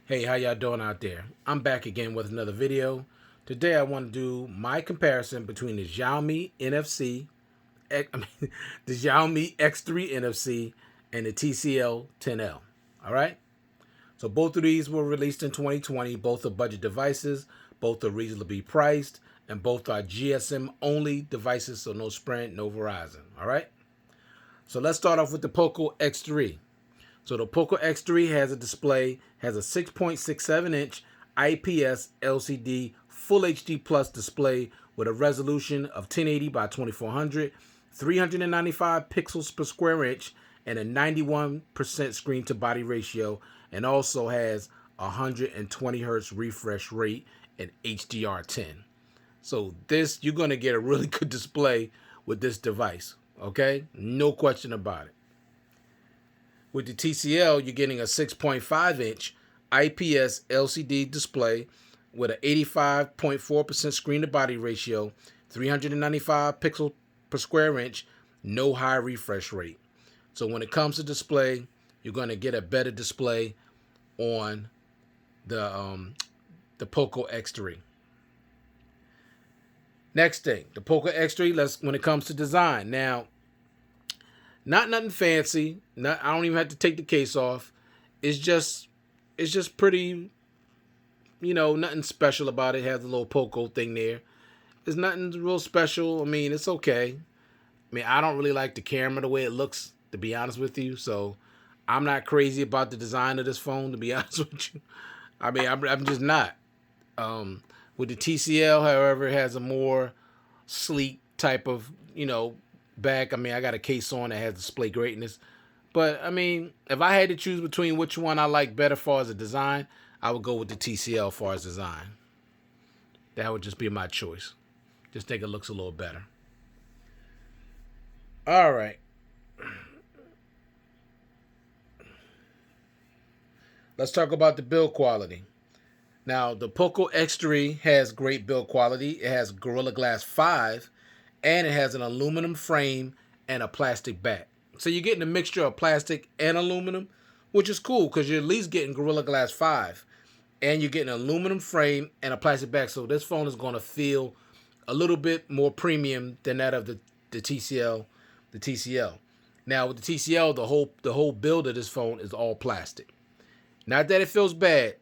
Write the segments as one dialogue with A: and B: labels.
A: Hey, how y'all doing out there? I'm back again with another video. Today I want to do my comparison between the Xiaomi NFC, the Xiaomi X3 NFC and the TCL 10L. All right? So both of these were released in 2020. Both are budget devices. Both are reasonably priced. And both are GSM only devices, so no Sprint, no Verizon. All right? So let's start off with the Poco X3. So the Poco X3 has a 6.67-inch IPS LCD Full HD Plus display with a resolution of 1080 by 2400, 395 pixels per square inch, and a 91% screen to body ratio, and also has 120 hertz refresh rate and HDR10. So you're going to get a really good display with this device, okay? No question about it. With the TCL, you're getting a 6.5-inch IPS LCD display with an 85.4% screen-to-body ratio, 395 pixels per square inch, no high refresh rate. So when it comes to display, you're going to get a better display on the Poco X3. Next thing, the Poco X3. When it comes to design, now, not nothing fancy. I don't even have to take the case off. It's just pretty, nothing special about it. It has a little Poco thing there. There's nothing real special. I mean, it's okay. I mean, I don't really like the camera the way it looks, to be honest with you. So I'm not crazy about the design of this phone, to be honest with you. I mean, I'm just not. With the TCL, however, it has a more sleek type of, back. I mean, I got a case on that has display greatness. But, I mean, if I had to choose between which one I like better as far as the design, I would go with the TCL as far as design. That would just be my choice. Just think it looks a little better. All right. Let's talk about the build quality. Now, the Poco X3 has great build quality. It has Gorilla Glass 5, and it has an aluminum frame and a plastic back. So you're getting a mixture of plastic and aluminum, which is cool because you're at least getting Gorilla Glass 5, and you're getting an aluminum frame and a plastic back. So this phone is going to feel a little bit more premium than that of the TCL. The TCL. Now with the TCL, the whole build of this phone is all plastic. Not that it feels bad,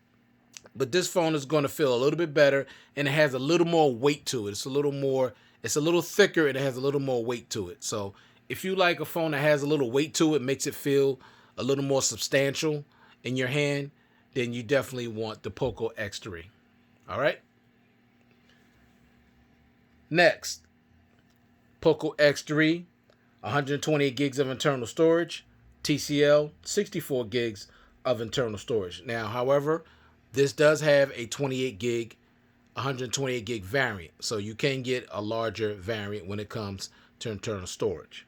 A: but this phone is going to feel a little bit better, and it has a little more weight to it. It's a little thicker, and it has a little more weight to it. So if you like a phone that has a little weight to it, makes it feel a little more substantial in your hand, then you definitely want the Poco X3. All right? Next, Poco X3, 128 gigs of internal storage. TCL, 64 gigs of internal storage. Now, however, this does have a 28 gig, 128 gig variant. So you can get a larger variant when it comes to internal storage.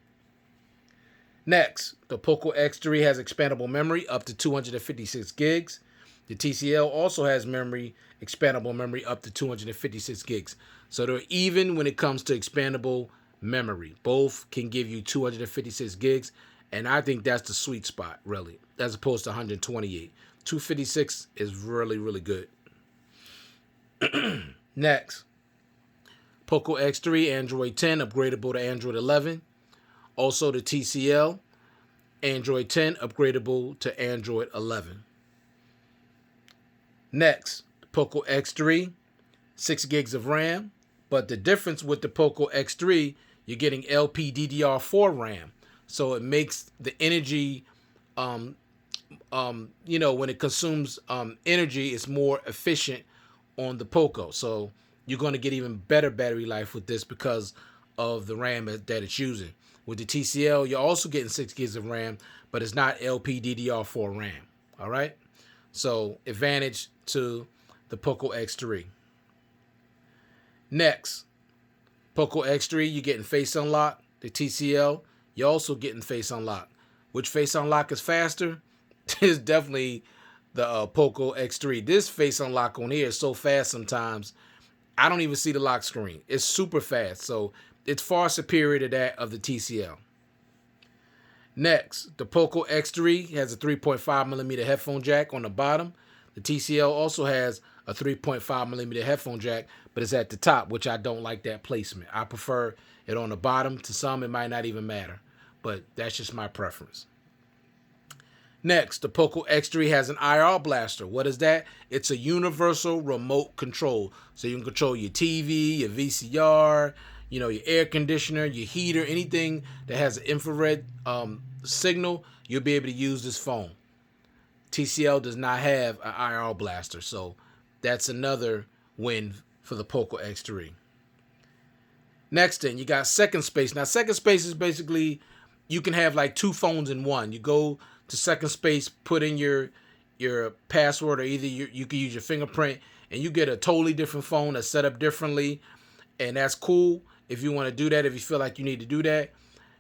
A: Next, the Poco X3 has expandable memory up to 256 gigs. The TCL also has expandable memory up to 256 gigs. So they're even when it comes to expandable memory. Both can give you 256 gigs. And I think that's the sweet spot, really, as opposed to 128. 256 is really, really good. Next, Poco X3 Android 10 upgradable to Android 11. Also the TCL Android 10 upgradable to Android 11. Next, Poco X3, 6 gigs of RAM. But the difference with the Poco X3, you're getting LPDDR4 RAM. So it makes the energy, when it consumes energy, it's more efficient on the Poco. So you're going to get even better battery life with this because of the RAM that it's using. With the TCL, you're also getting 6 gigs of RAM, but it's not LPDDR4 RAM. All right? So advantage to the Poco X3. Next, Poco X3, you're getting Face Unlock. The TCL, you're also getting Face Unlock. Which Face Unlock is faster? It's definitely the Poco X3. This Face Unlock on here is so fast sometimes, I don't even see the lock screen. It's super fast. So it's far superior to that of the TCL. Next, the Poco X3 has a 3.5 millimeter headphone jack on the bottom. The TCL also has a 3.5mm headphone jack, but it's at the top, which I don't like that placement. I prefer it on the bottom. To some, it might not even matter, but that's just my preference. Next, the Poco X3 has an IR blaster. What is that? It's a universal remote control. So you can control your TV, your VCR, your air conditioner, your heater, anything that has an infrared signal, you'll be able to use this phone. TCL does not have an IR blaster, so that's another win for the Poco X3. Next thing, you got second space. Now, second space is basically you can have like two phones in one. You go to second space, put in your password, or either you can use your fingerprint, and you get a totally different phone that's set up differently, and that's cool if you want to do that, if you feel like you need to do that.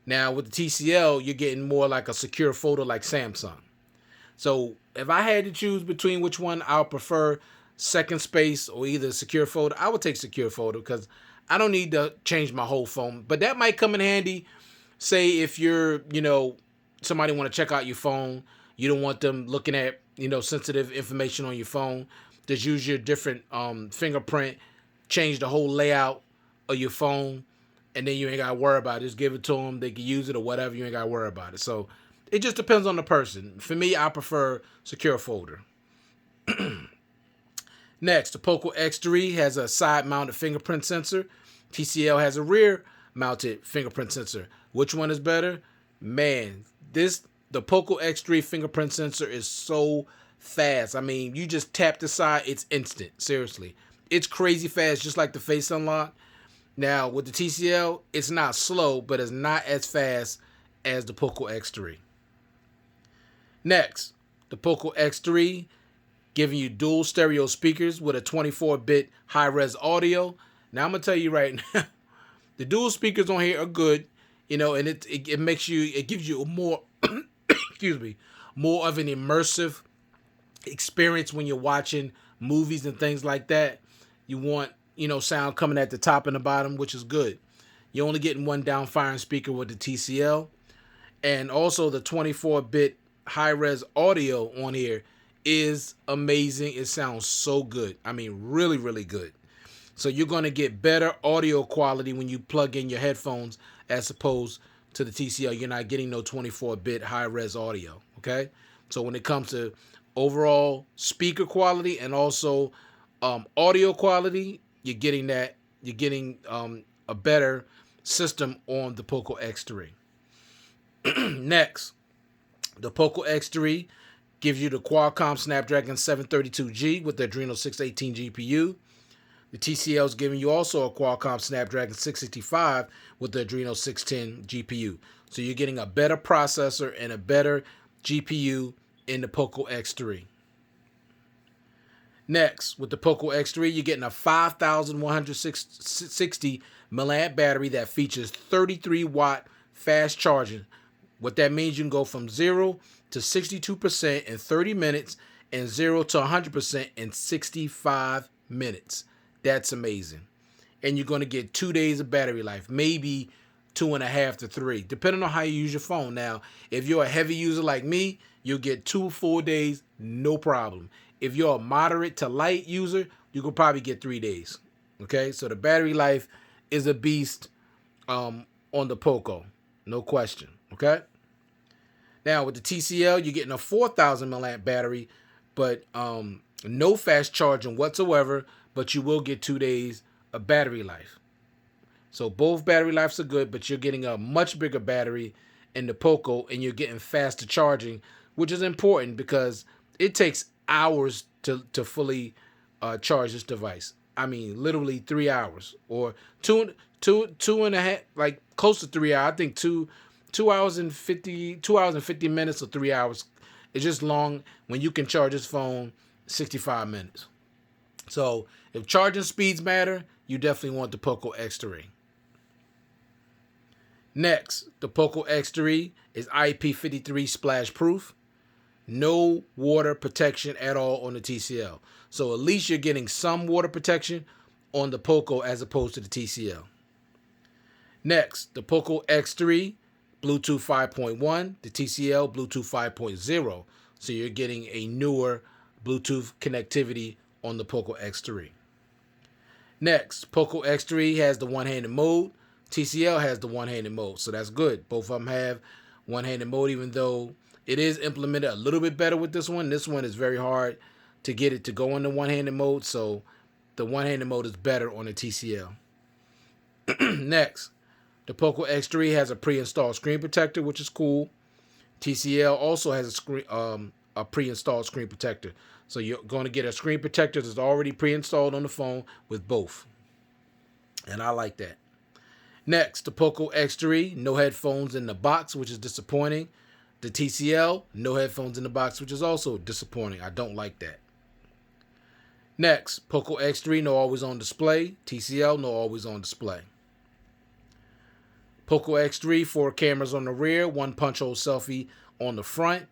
A: Now, with the TCL, you're getting more like a secure photo like Samsung. So if I had to choose between which one, I'll prefer second space or either secure photo. I would take secure photo because I don't need to change my whole phone. But that might come in handy, say if you're, somebody want to check out your phone. You don't want them looking at, sensitive information on your phone. Just use your different fingerprint, change the whole layout of your phone, and then you ain't got to worry about it. Just give it to them. They can use it or whatever. You ain't got to worry about it. So it just depends on the person. For me, I prefer secure folder. Next, the Poco X3 has a side-mounted fingerprint sensor. TCL has a rear-mounted fingerprint sensor. Which one is better? Man, the Poco X3 fingerprint sensor is so fast. I mean, you just tap the side, it's instant. Seriously. It's crazy fast, just like the face unlock. Now, with the TCL, it's not slow, but it's not as fast as the Poco X3. Next, the Poco X3 giving you dual stereo speakers with a 24-bit high-res audio. Now, I'm going to tell you right now, the dual speakers on here are good, and it makes you, it gives you a more, more of an immersive experience when you're watching movies and things like that. You want, sound coming at the top and the bottom, which is good. You're only getting one down-firing speaker with the TCL. And also the 24-bit high-res audio on here is amazing. It sounds so good. I mean, really, really good. So you're going to get better audio quality when you plug in your headphones as opposed to the TCL. You're not getting no 24-bit high-res audio, okay? So when it comes to overall speaker quality and also audio quality, you're getting that. You're getting a better system on the Poco X3. Next, the Poco X3 gives you the Qualcomm Snapdragon 732G with the Adreno 618 GPU. The TCL is giving you also a Qualcomm Snapdragon 665 with the Adreno 610 GPU. So you're getting a better processor and a better GPU in the Poco X3. Next, with the Poco X3, you're getting a 5,160 milliamp battery that features 33-watt fast charging. What that means, you can go from 0 to 62% in 30 minutes and 0 to 100% in 65 minutes. That's amazing. And you're going to get 2 days of battery life, maybe 2.5 to 3, depending on how you use your phone. Now, if you're a heavy user like me, you'll get 2 full days, no problem. If you're a moderate to light user, you could probably get 3 days. Okay, so the battery life is a beast on the Poco, no question. Okay. Now with the TCL, you're getting a 4,000 milliamp battery, but no fast charging whatsoever. But you will get 2 days of battery life. So both battery lives are good, but you're getting a much bigger battery in the Poco, and you're getting faster charging, which is important because it takes hours to fully charge this device. I mean, literally 3 hours or two and a half, like close to 3 hours. I think 2 hours and 50 minutes or 3 hours. It's just long when you can charge this phone 65 minutes. So if charging speeds matter, you definitely want the Poco X3. Next, the Poco X3 is IP53 splash proof. No water protection at all on the TCL. So at least you're getting some water protection on the Poco as opposed to the TCL. Next, the Poco X3, Bluetooth 5.1, the TCL, Bluetooth 5.0. So you're getting a newer Bluetooth connectivity on the Poco X3. Next, Poco X3 has the one-handed mode. TCL has the one-handed mode, so that's good. Both of them have one-handed mode, even though it is implemented a little bit better with this one. This one is very hard to get it to go into one-handed mode, so the one-handed mode is better on the TCL. Next, the Poco X3 has a pre-installed screen protector, which is cool. TCL also has a pre-installed screen protector. So you're going to get a screen protector that's already pre-installed on the phone with both. And I like that. Next, the Poco X3, no headphones in the box, which is disappointing. The TCL, no headphones in the box, which is also disappointing. I don't like that. Next, Poco X3, no always on display. TCL, no always on display. Poco X3, 4 cameras on the rear, 1 punch hole selfie on the front.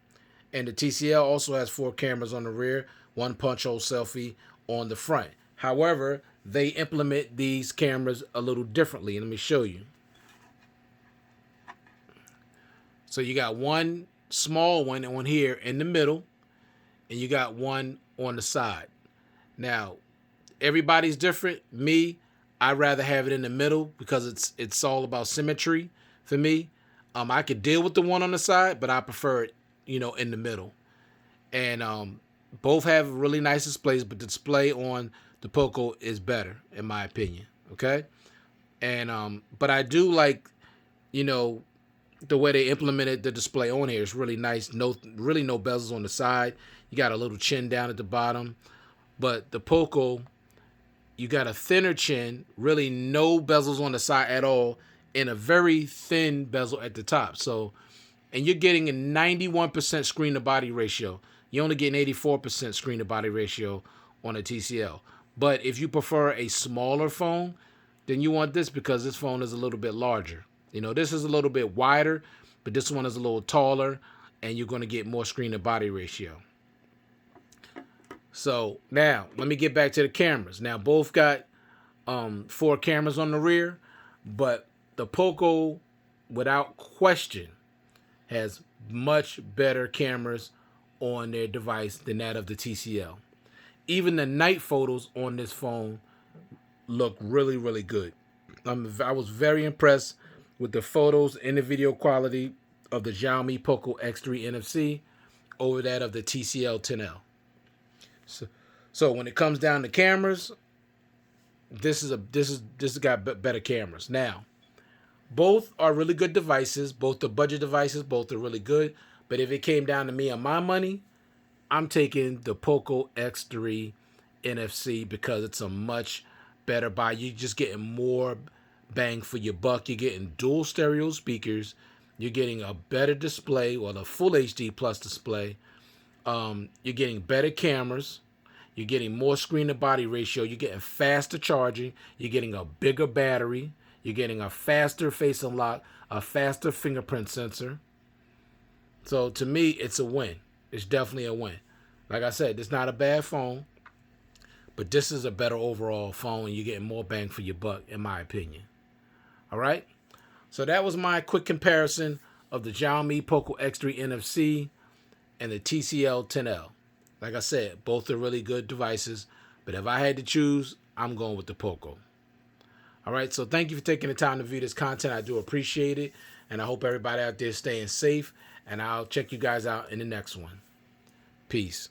A: And the TCL also has 4 cameras on the rear, 1 punch hole selfie on the front. However, they implement these cameras a little differently. Let me show you. So you got one small one on here in the middle, and you got one on the side. Now, everybody's different. Me, I'd rather have it in the middle because it's all about symmetry for me. I could deal with the one on the side, but I prefer it, in the middle. And both have really nice displays, but the display on the Poco is better, in my opinion. Okay? And but I do like, the way they implemented the display on here. It's really nice. Really no bezels on the side. You got a little chin down at the bottom. But the Poco, you got a thinner chin, really no bezels on the side at all, and a very thin bezel at the top. So, and you're getting a 91% screen to body ratio. You're only getting 84% screen to body ratio on a TCL. But if you prefer a smaller phone, then you want this because this phone is a little bit larger. This is a little bit wider, but this one is a little taller, and you're going to get more screen to body ratio. So now let me get back to the cameras. Now both got 4 cameras on the rear, but the Poco, without question, has much better cameras on their device than that of the TCL. Even the night photos on this phone look really, really good. I was very impressed with the photos and the video quality of the Xiaomi Poco X3 NFC over that of the TCL 10L. So when it comes down to cameras, this has got better cameras. Now, both are really good devices. Both the budget devices, both are really good. But if it came down to me and my money, I'm taking the Poco X3 NFC because it's a much better buy. You're just getting more bang for your buck. You're getting dual stereo speakers. You're getting a better display, or the full HD plus display. You're getting better cameras. You're getting more screen to body ratio. You're getting faster charging. You're getting a bigger battery. You're getting a faster face unlock, a faster fingerprint sensor. So to me, it's a win. It's definitely a win. Like I said, it's not a bad phone, but this is a better overall phone, and you're getting more bang for your buck, in my opinion. All right? So that was my quick comparison of the Xiaomi Poco X3 NFC and the TCL 10L. Like I said, both are really good devices, but if I had to choose, I'm going with the Poco. All right, so thank you for taking the time to view this content. I do appreciate it, and I hope everybody out there is staying safe, and I'll check you guys out in the next one. Peace.